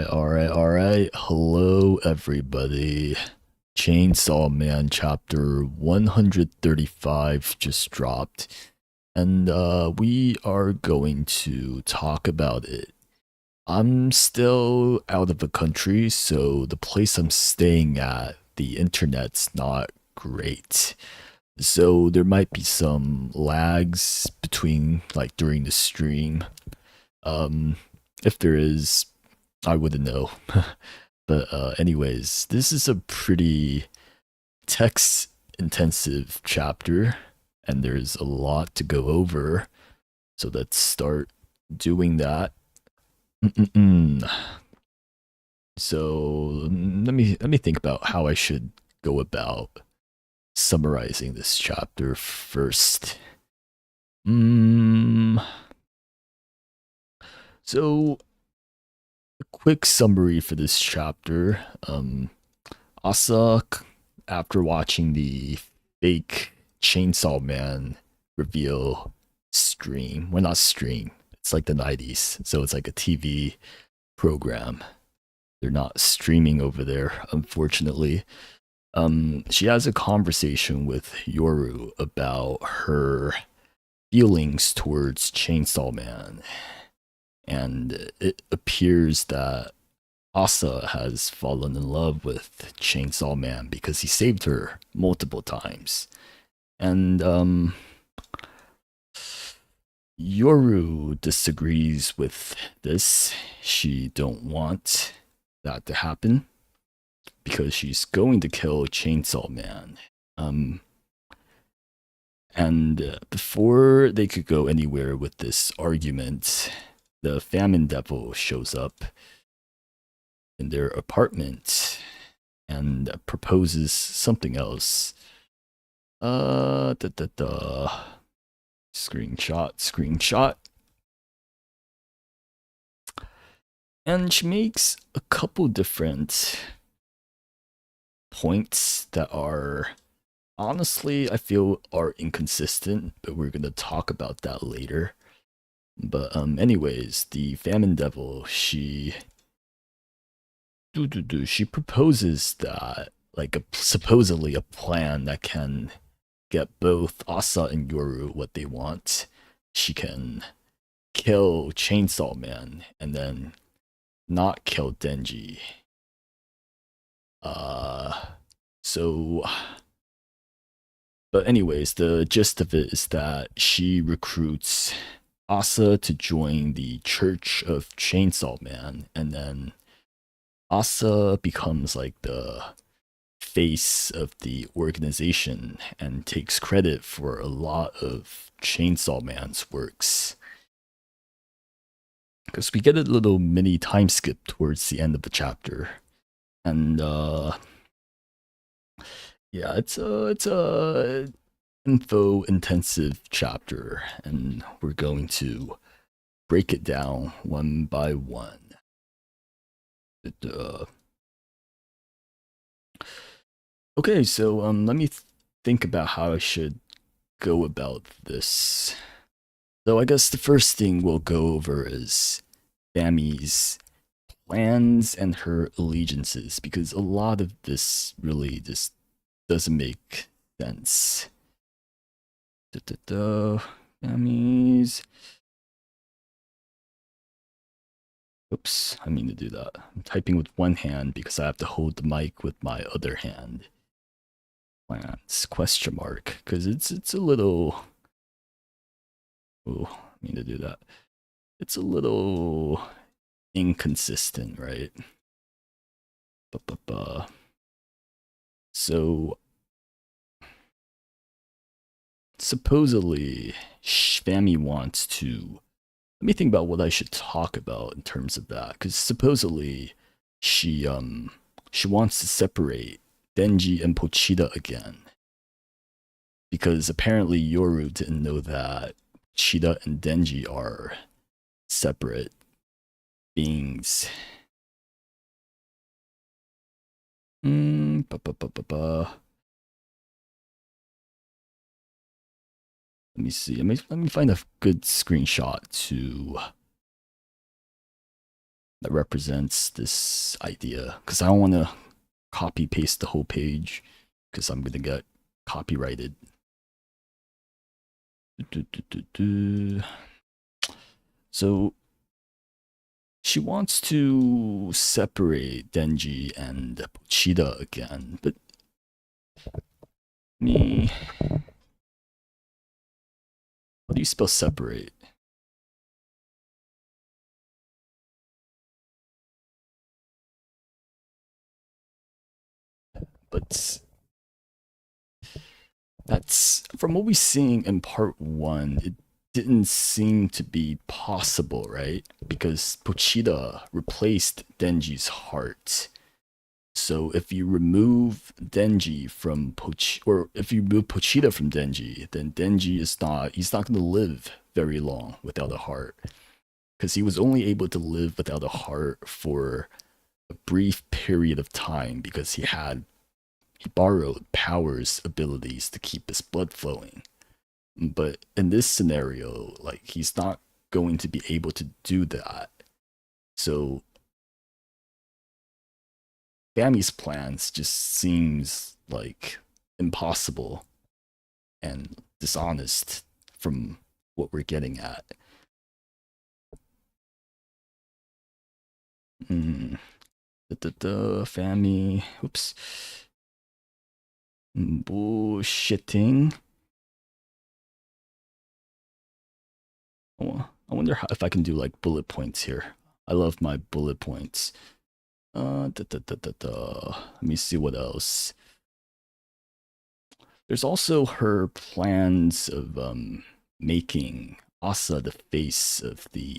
Alright. Hello, everybody. Chainsaw Man chapter 135 just dropped, and we are going to talk about it. I'm still out of the country, so the place I'm staying at, the internet's not great. So there might be some lags between, like, during the stream. Um, if there is, I wouldn't know. But anyways, this is a pretty text intensive chapter and there's a lot to go over. So let's start doing that. So let me think about how I should go about summarizing this chapter first. So a quick summary for this chapter. Asa, after watching the fake Chainsaw Man reveal stream, well, not stream, it's like the 90s, so it's like a TV program. They're not streaming over there, unfortunately. She has a conversation with Yoru about her feelings towards Chainsaw Man, and it appears that Asa has fallen in love with Chainsaw Man because he saved her multiple times. And Yoru disagrees with this. She don't want that to happen because she's going to kill Chainsaw Man. And before they could go anywhere with this argument, the famine devil shows up in their apartment and proposes something else. Screenshot. And she makes a couple different points that are, honestly, I feel are inconsistent, but we're gonna talk about that later. But anyways, the famine devil, she proposes that, like, supposedly a plan that can get both Asa and Yoru what they want. She can kill Chainsaw Man and then not kill Denji. So, but anyways, the gist of it is that she recruits Asa to join the Church of Chainsaw Man, and then Asa becomes like the face of the organization and takes credit for a lot of Chainsaw Man's works. Because we get a little mini time skip towards the end of the chapter. And yeah, it's a info intensive chapter, and we're going to break it down one by one. Okay, so let me think about how I should go about this. So I guess the first thing we'll go over is Fami's plans and her allegiances, because a lot of this really just doesn't make sense. Fami's. Oops, I mean to do that. I'm typing with one hand because I have to hold the mic with my other hand. Plans, question mark, because it's a little. Oh, I mean to do that. It's a little inconsistent, right? So supposedly Fami wants to, let me think about what I should talk about in terms of that, because supposedly she wants to separate Denji and Pochita again, because apparently Yoru didn't know that Pochita and Denji are separate beings. Let me see. Let me find a good screenshot to that represents this idea, because I don't want to copy paste the whole page because I'm gonna get copyrighted. So she wants to separate Denji and Pochita again, but me, how do you spell separate? But that's from what we're seeing in part one. It didn't seem to be possible, right? Because Pochita replaced Denji's heart. So if you remove Denji from or if you remove Pochita from Denji, then Denji is he's not going to live very long without a heart. Because he was only able to live without a heart for a brief period of time because he borrowed Power's abilities to keep his blood flowing. But in this scenario, like he's not going to be able to do that. So Fami's plans just seems like impossible and dishonest from what we're getting at. Fami, oops, bullshitting. Oh, I wonder if I can do like bullet points here. I love my bullet points. Let me see what else. There's also her plans of making Asa the face of the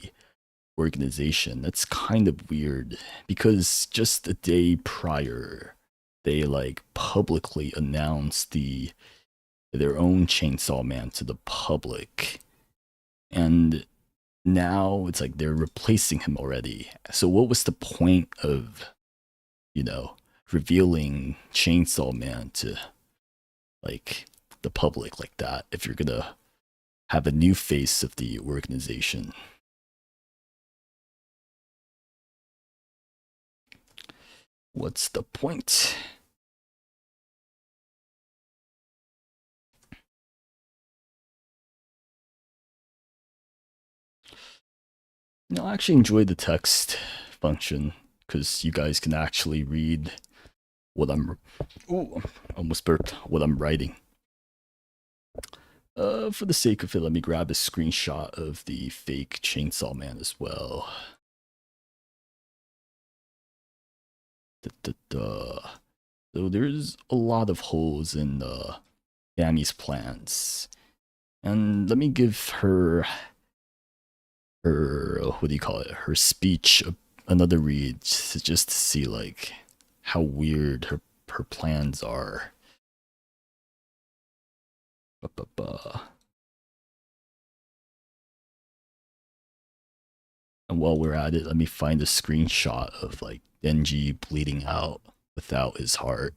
organization. That's kind of weird because just a day prior, they like publicly announced their own Chainsaw Man to the public, and now it's like they're replacing him already. So what was the point of, revealing Chainsaw Man to like the public like that if you're gonna have a new face of the organization? What's the point? I actually enjoy the text function because you guys can actually read what I'm. Ooh, almost burped. What I'm writing. For the sake of it, let me grab a screenshot of the fake Chainsaw Man as well. So there's a lot of holes in Fami's plans, and let me give her what do you call it? Her speech another read just to see like how weird her plans are. And while we're at it, let me find a screenshot of like Denji bleeding out without his heart.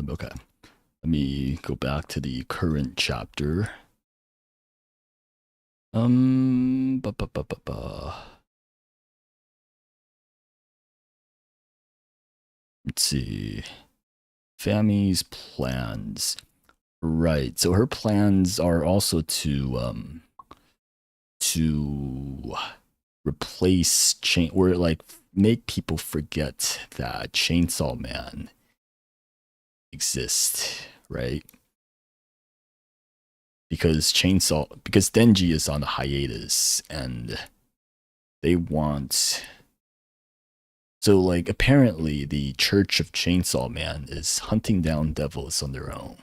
Okay. Let me go back to the current chapter. Ba, ba, ba, ba, ba. Let's see. Fami's plans. Right. So her plans are also to replace or like make people forget that Chainsaw Man exists, right? because Denji is on a hiatus and they want so like apparently the Church of Chainsaw Man is hunting down devils on their own.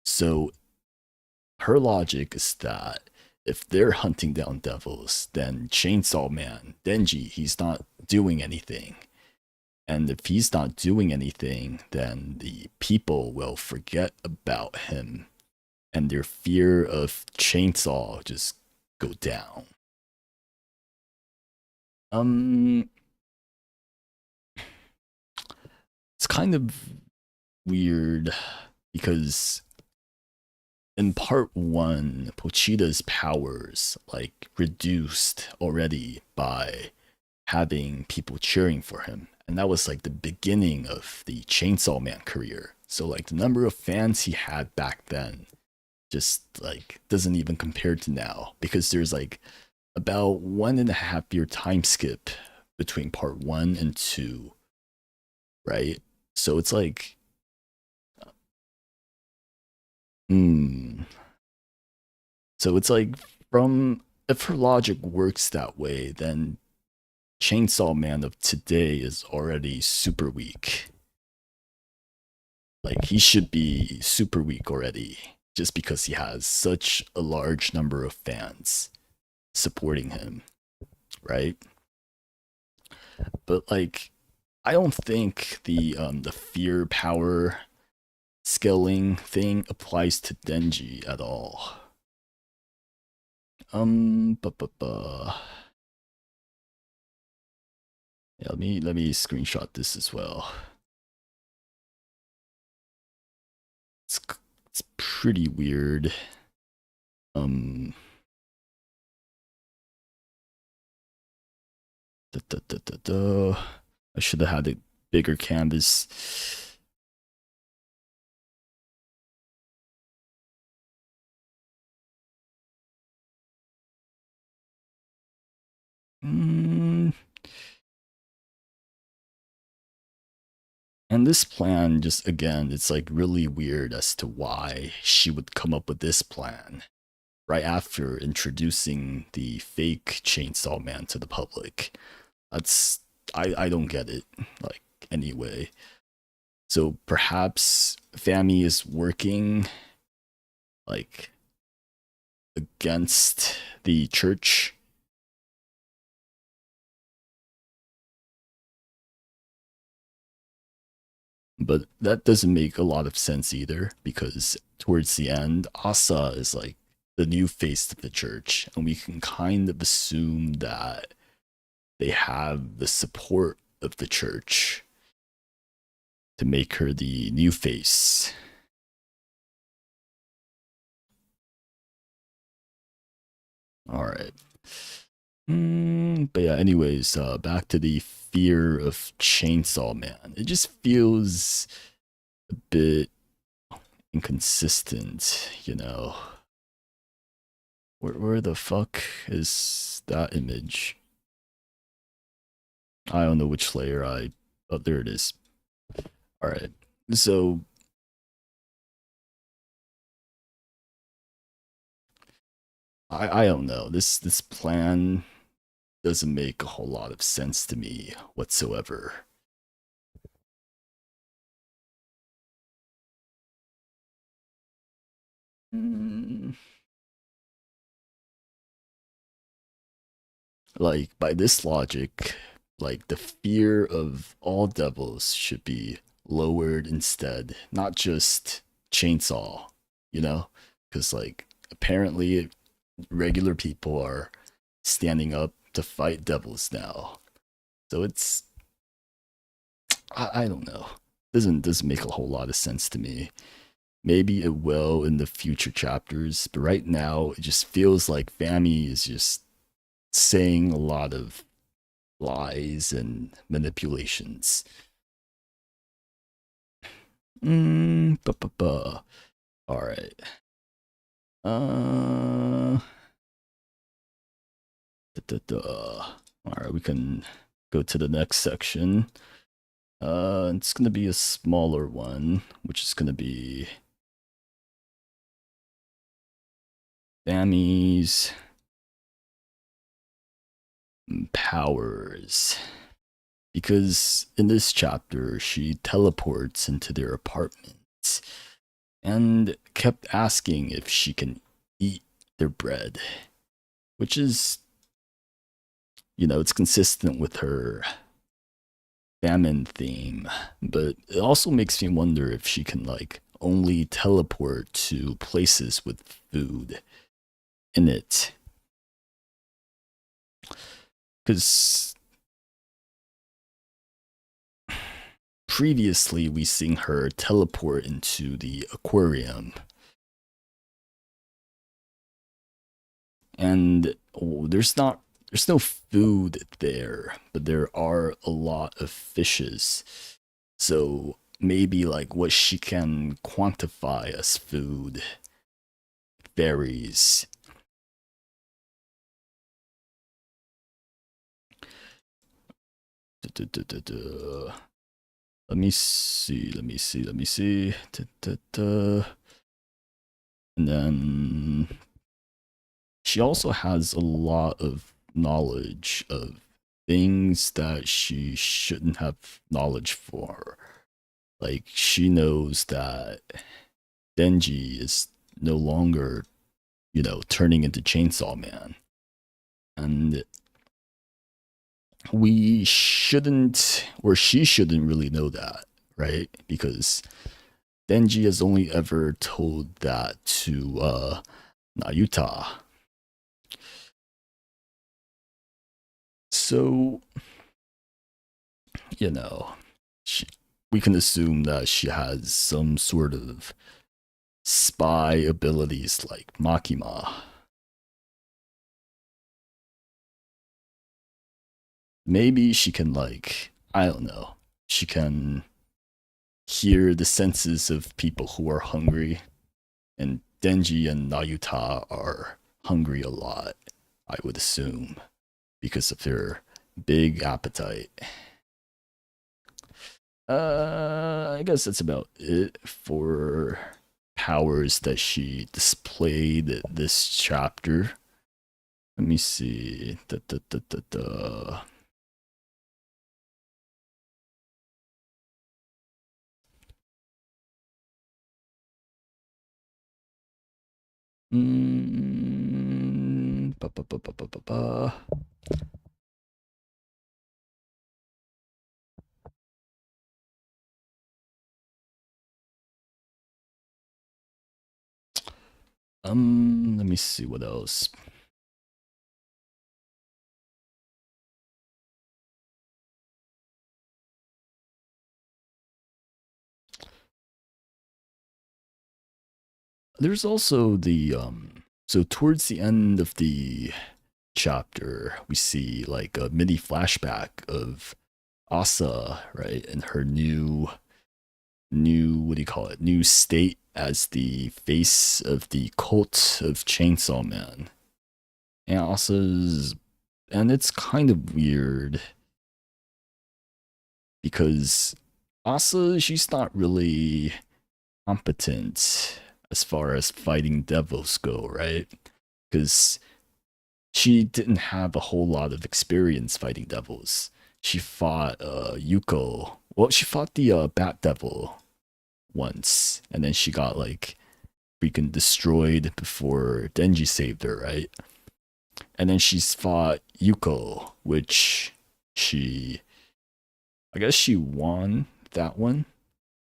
So her logic is that if they're hunting down devils, then Chainsaw Man, Denji, he's not doing anything. And if he's not doing anything, then the people will forget about him and their fear of Chainsaw just go down. Um, it's kind of weird because in part one, Pochita's powers like reduced already by having people cheering for him. And that was like the beginning of the Chainsaw Man career. So like the number of fans he had back then just like doesn't even compare to now because there's like about 1.5 year time skip between part one and two, right? So it's like, hmm. So it's like from if her logic works that way, then Chainsaw Man of today is already super weak. Like he should be super weak already, just because he has such a large number of fans supporting him, right? But like I don't think the fear power scaling thing applies to Denji at all. But yeah, let me screenshot this as well. It's it's pretty weird. Um, da, da, da, da, da. I should have had a bigger canvas. Mm, and this plan, just again, it's like really weird as to why she would come up with this plan right after introducing the fake Chainsaw Man to the public. That's I don't get it. Like anyway. So perhaps Fami is working like against the church. But that doesn't make a lot of sense either because towards the end, Asa is like the new face of the church, and we can kind of assume that they have the support of the church to make her the new face. All right. But yeah, anyways, back to the fear of Chainsaw Man. It just feels a bit inconsistent, you know. Where the fuck is that image? I don't know which layer I. Oh, there it is. All right. So I don't know. This plan doesn't make a whole lot of sense to me whatsoever. Mm, like by this logic, like the fear of all devils should be lowered instead, not just chainsaw, you know? Because like apparently regular people are standing up to fight devils now. So it's I don't know. Doesn't make a whole lot of sense to me. Maybe it will in the future chapters, but right now it just feels like Fami is just saying a lot of lies and manipulations. All right. Uh, All right, we can go to the next section. It's gonna be a smaller one, which is gonna be Fami's powers. Because in this chapter, she teleports into their apartment and kept asking if she can eat their bread, which is, it's consistent with her famine theme, but it also makes me wonder if she can, like, only teleport to places with food in it. Because previously we seen her teleport into the aquarium, and there's no food there, but there are a lot of fishes. So maybe like what she can quantify as food varies. Let me see. And then she also has a lot of knowledge of things that she shouldn't have knowledge for. Like, she knows that Denji is no longer, turning into Chainsaw Man. And we shouldn't, or she shouldn't really know that, right? Because Denji has only ever told that to Nayuta. So, we can assume that she has some sort of spy abilities like Makima. Maybe she can, like, I don't know, she can hear the senses of people who are hungry, and Denji and Nayuta are hungry a lot, I would assume, because of their big appetite. I guess that's about it for powers that she displayed this chapter. Let me see. Ba, ba, ba, ba, ba, ba, ba. Let me see what else. There's also the so towards the end of the chapter, we see like a mini flashback of Asa, right, and her new what do you call it? New state as the face of the cult of Chainsaw Man. And Asa's, and it's kind of weird because Asa, she's not really competent as far as fighting devils go, right? Because she didn't have a whole lot of experience fighting devils. She fought Yuko. Well, she fought the Bat Devil once, and then she got like freaking destroyed before Denji saved her, right? And then she's fought Yuko, which she, I guess she won that one,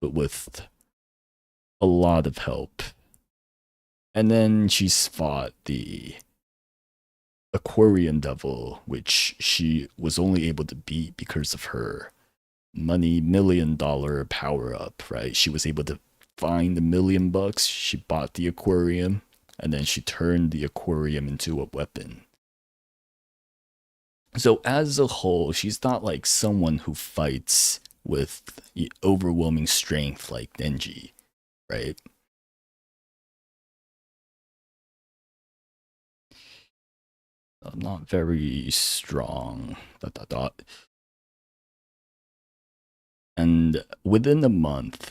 but with a lot of help. And then she's fought the Aquarian Devil, which she was only able to beat because of her $1,000,000 power up, right? She was able to find $1,000,000. She bought the aquarium, and then she turned the aquarium into a weapon. So as a whole, she's not like someone who fights with overwhelming strength like Denji, right? Not very strong. Dot dot dot. And within a month,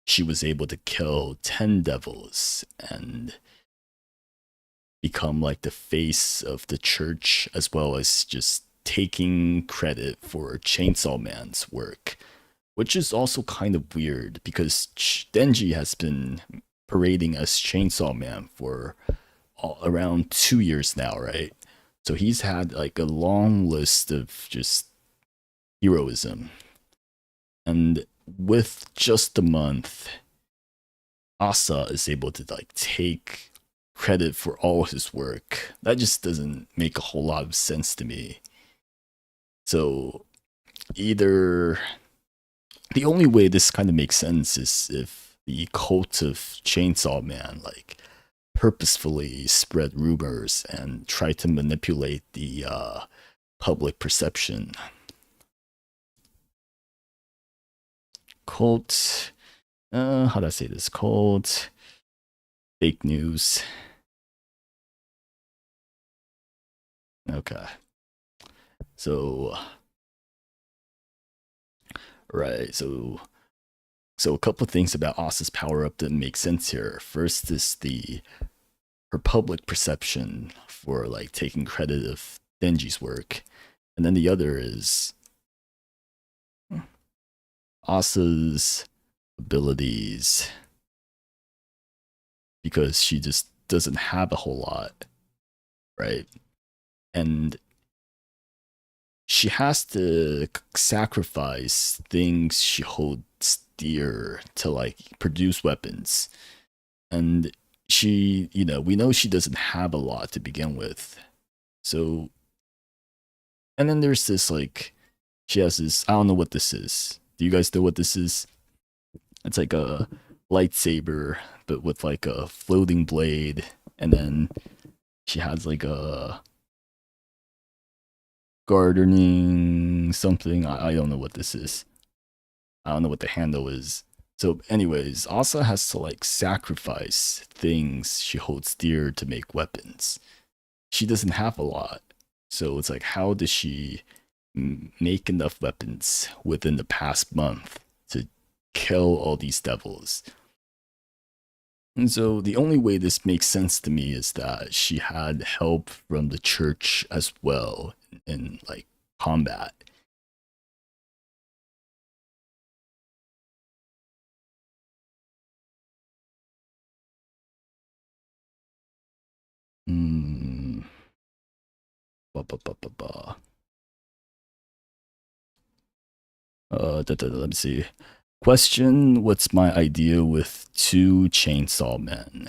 she was able to kill 10 devils, and become like the face of the church, as well as just taking credit for Chainsaw Man's work, which is also kind of weird because Denji has been parading as Chainsaw Man for around 2 years now, right? So he's had like a long list of just heroism. And with just a month, Asa is able to like take credit for all his work. That just doesn't make a whole lot of sense to me. So either the only way this kind of makes sense is if the cult of Chainsaw Man like purposefully spread rumors and try to manipulate the public perception. Cult, how do I say this? Cult, fake news. Okay. So, right. So a couple of things about Asa's power up that make sense here. First is her public perception for like taking credit of Denji's work, and then the other is Asa's abilities, because she just doesn't have a whole lot, right? And she has to sacrifice things she holds dear to like produce weapons. And she, we know she doesn't have a lot to begin with. So, and then there's this like, she has this, I don't know what this is. Do you guys know what this is? It's like a lightsaber, but with like a floating blade. And then she has like a gardening something. I don't know what this is. I don't know what the handle is. So, anyways, Asa has to like sacrifice things she holds dear to make weapons. She doesn't have a lot. So it's like, how does she make enough weapons within the past month to kill all these devils? And so the only way this makes sense to me is that she had help from the church as well in like combat. Hmm. Ba, ba, ba, ba, ba. Let me see. Question: what's my idea with two chainsaw men?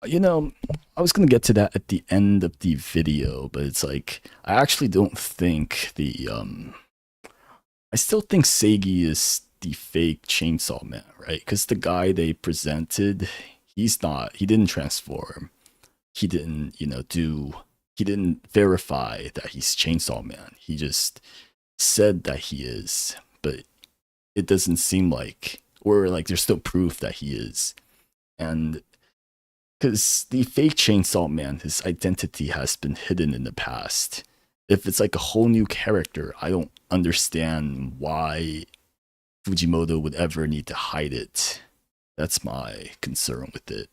I was gonna get to that at the end of the video, but it's like I actually don't think I still think Seigi is the fake chainsaw man, right? Because the guy they presented, he didn't transform. He didn't, he didn't verify that he's Chainsaw Man. He just said that he is, but it doesn't seem like, or like there's still proof that he is. And because the fake Chainsaw Man, his identity has been hidden in the past. If it's like a whole new character, I don't understand why Fujimoto would ever need to hide it. That's my concern with it.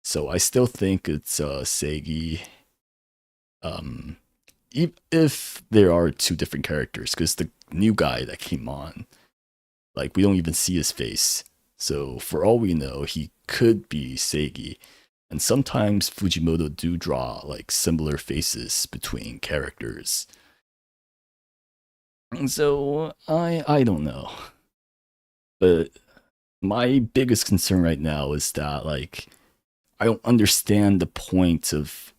So I still think it's Seigi. Um, if there are two different characters, because the new guy that came on, like we don't even see his face. So for all we know, he could be Seigi. And sometimes Fujimoto do draw like similar faces between characters. And so I don't know. But my biggest concern right now is that like I don't understand the point of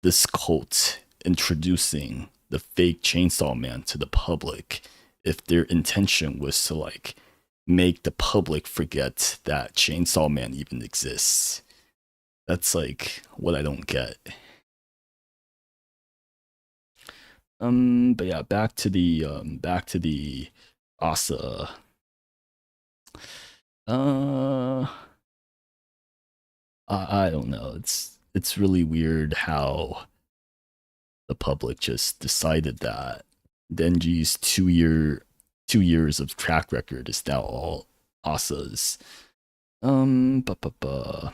this cult introducing the fake Chainsaw Man to the public if their intention was to like make the public forget that Chainsaw Man even exists. That's like what I don't get. But yeah, back to the Asa. Uh I don't know. It's really weird how the public just decided that Denji's 2 years of track record is now all Asa's. Ba, ba, ba.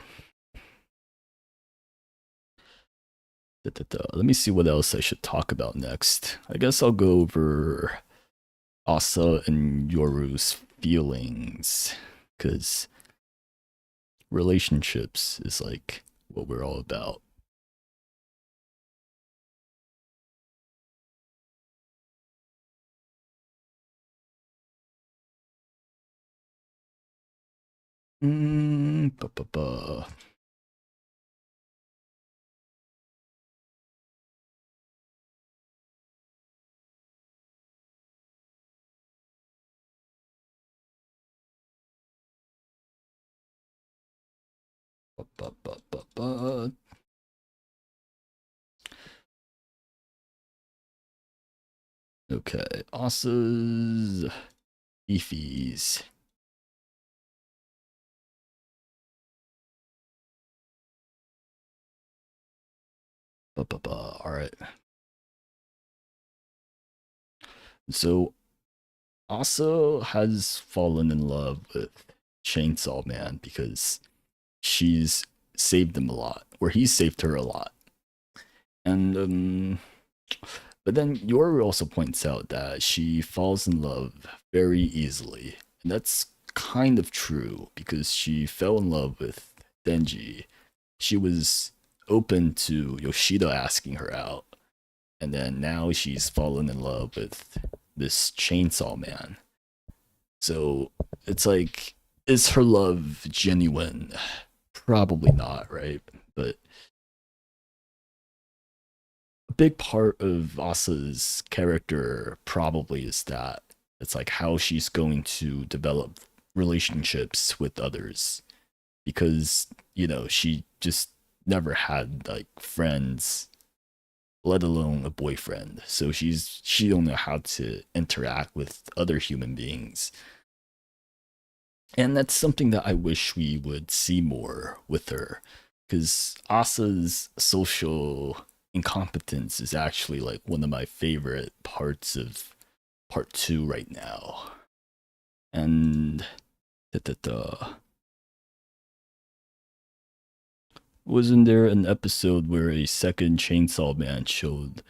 Let me see what else I should talk about next. I guess I'll go over Asa and Yoru's feelings, because relationships is like what we're all about. Mm, ba, ba, ba. Ba, ba, ba, ba, ba. Okay, Asa's beefies. Ba, ba, ba. All right. So Asa has fallen in love with Chainsaw Man because she's saved him a lot, or he's saved her a lot. And but then Yoru also points out that she falls in love very easily. And that's kind of true because she fell in love with Denji. She was open to Yoshida asking her out. And then now she's fallen in love with this chainsaw man. So it's like, is her love genuine? Probably not, right? But a big part of Asa's character probably is that it's like how she's going to develop relationships with others, because she just never had like friends, let alone a boyfriend. So she don't know how to interact with other human beings. And that's something that I wish we would see more with her, because Asa's social incompetence is actually like one of my favorite parts of part two right now. And da, da, da. Wasn't there an episode where a second Chainsaw Man showed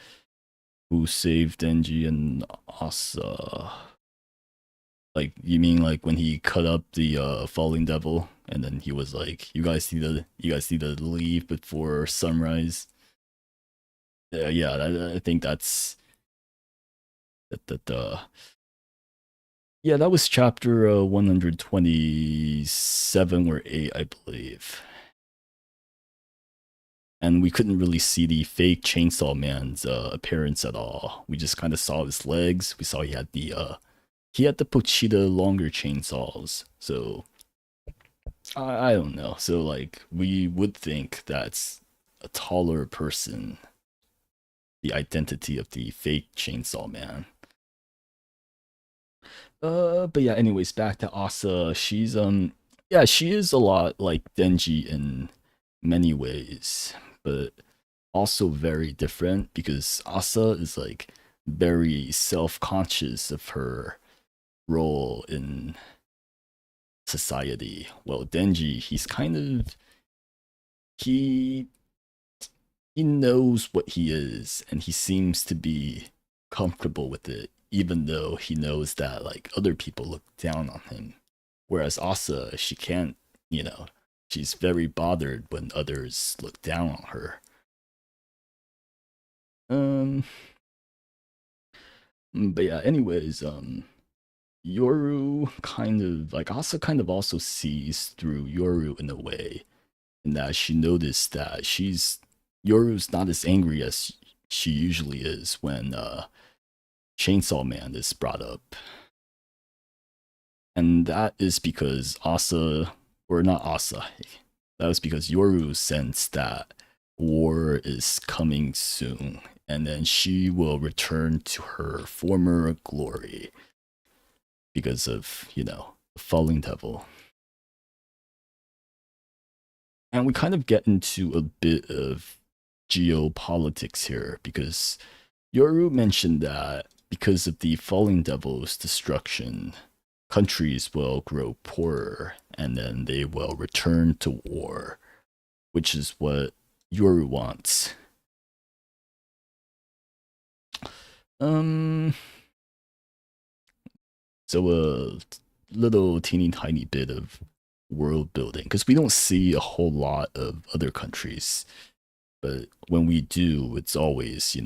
who saved Denji and Asa? Like, you mean like when he cut up the falling devil, and then he was like, "You guys need to leave before sunrise." Yeah, yeah. I think that's that. Yeah, that was chapter 127 or 8, I believe. And we couldn't really see the fake Chainsaw Man's appearance at all. We just kind of saw his legs. We saw he had the Pochita longer chainsaws. So I don't know. So like we would think that's a taller person, the identity of the fake Chainsaw Man. But yeah, anyways, back to Asa. Yeah, she is a lot like Denji in many ways, but also very different because Asa is like very self-conscious of her role in society. Well, Denji, he he knows what he is, and he seems to be comfortable with it, even though he knows that like other people look down on him. Whereas Asa, she can't, you know, she's very bothered when others look down on her. Um, but yeah, anyways, Yoru kind of like Asa kind of also sees through Yoru in a way, in that she noticed that Yoru's not as angry as she usually is when Chainsaw Man is brought up. And that is because Asa, or not Asa, that was because Yoru sensed that war is coming soon, and then she will return to her former glory because of, the falling devil. And we kind of get into a bit of geopolitics here because Yoru mentioned that because of the falling devil's destruction, countries will grow poorer and then they will return to war, which is what Yoru wants. Um, so a little teeny tiny bit of world building because we don't see a whole lot of other countries, but when we do, it's always,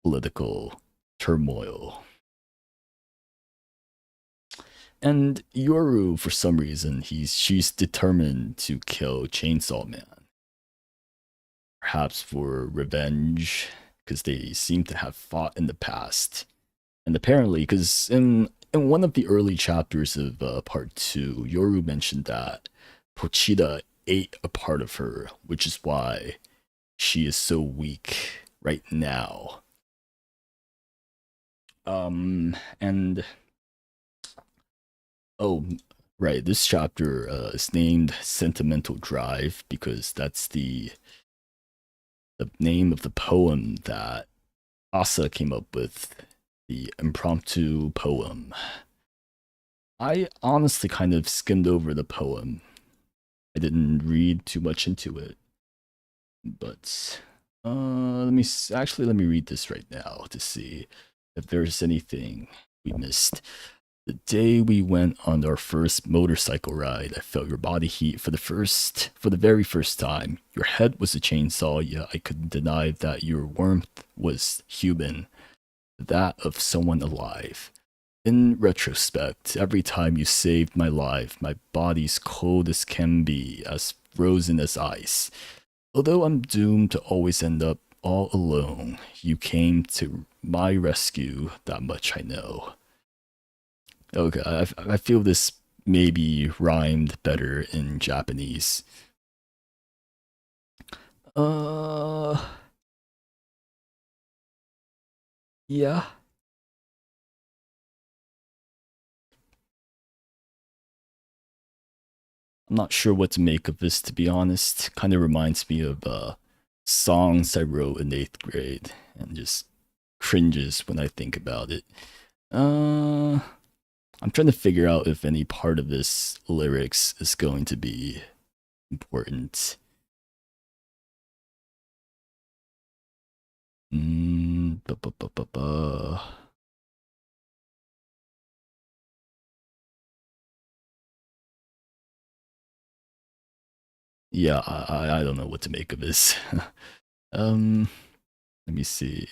political turmoil. And Yoru, for some reason, she's determined to kill Chainsaw Man. Perhaps for revenge, because they seem to have fought in the past. And apparently, because in one of the early chapters of part two, Yoru mentioned that Pochita ate a part of her, which is why she is so weak right now. And oh, right, this chapter is named Sentimental Drive because that's the name of the poem that Asa came up with, the impromptu poem. I honestly kind of skimmed over the poem. I didn't read too much into it, but let me read this right now to see if there's anything we missed. The day we went on our first motorcycle ride, I felt your body heat for the very first time. Your head was a chainsaw, yet I couldn't deny that your warmth was human, that of someone alive. In retrospect, every time you saved my life, my body's cold as can be, as frozen as ice. Although I'm doomed to always end up all alone, you came to my rescue, that much I know. Okay, I feel this maybe rhymed better in Japanese. Uh, yeah. I'm not sure what to make of this, to be honest. Kind of reminds me of songs I wrote in eighth grade and just cringes when I think about it. Uh, I'm trying to figure out if any part of this lyrics is going to be important. Ba, ba, ba, ba, ba. Yeah, I don't know what to make of this. um, let me see.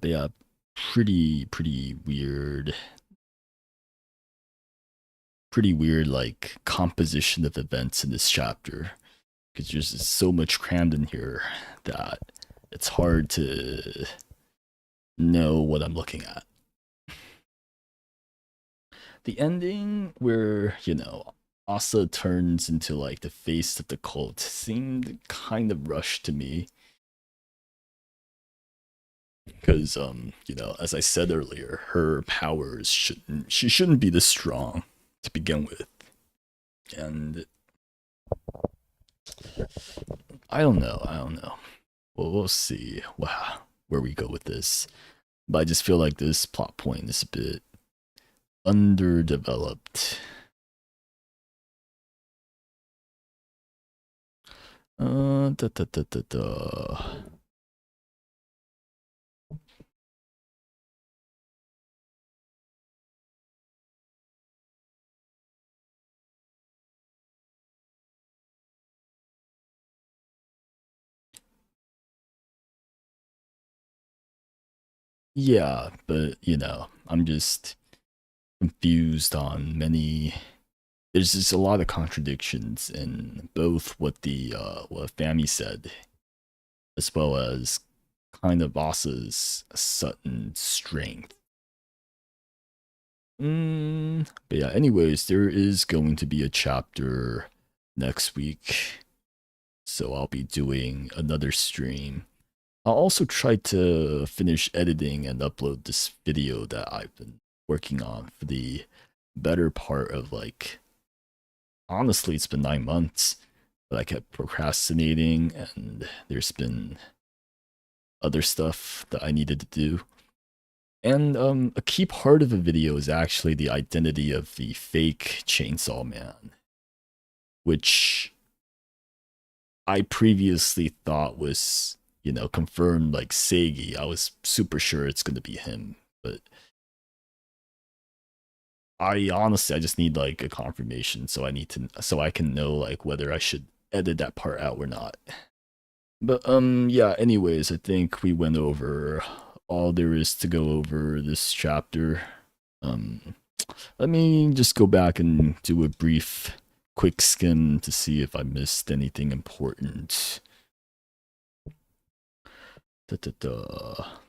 But yeah, pretty weird. Pretty weird, like composition of events in this chapter because there's just so much crammed in here that it's hard to know what I'm looking at. The ending where, Asa turns into like the face of the cult seemed kind of rushed to me because as I said earlier, her powers shouldn't be this strong to begin with. And I don't know. Well, we'll see. Wow, where we go with this. But I just feel like this plot point is a bit underdeveloped. Da, da, da, da, da. Yeah, but I'm just confused on many. There's just a lot of contradictions in both what Fami said, as well as kind of Asa's sudden strength. But yeah, anyways, there is going to be a chapter next week, so I'll be doing another stream. I'll also try to finish editing and upload this video that I've been working on for the better part of like, honestly, it's been 9 months, but I kept procrastinating and there's been other stuff that I needed to do. And a key part of the video is actually the identity of the fake Chainsaw Man, which I previously thought was, confirmed like Seigi. I was super sure it's gonna be him, but I honestly I just need like a confirmation, so I can know like whether I should edit that part out or not. But yeah, anyways, I think we went over all there is to go over this chapter. Um Let me just go back and do a brief quick skim to see if I missed anything important. Da, da, da.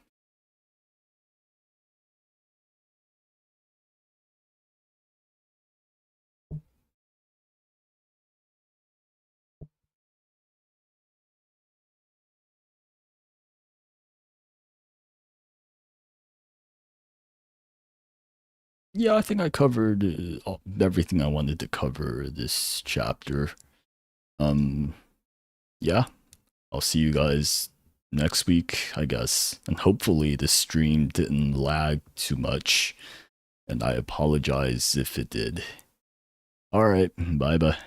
Yeah, I think I covered everything I wanted to cover this chapter. Um, yeah, I'll see you guys next week, I guess. And hopefully the stream didn't lag too much. And I apologize if it did. Alright, bye bye.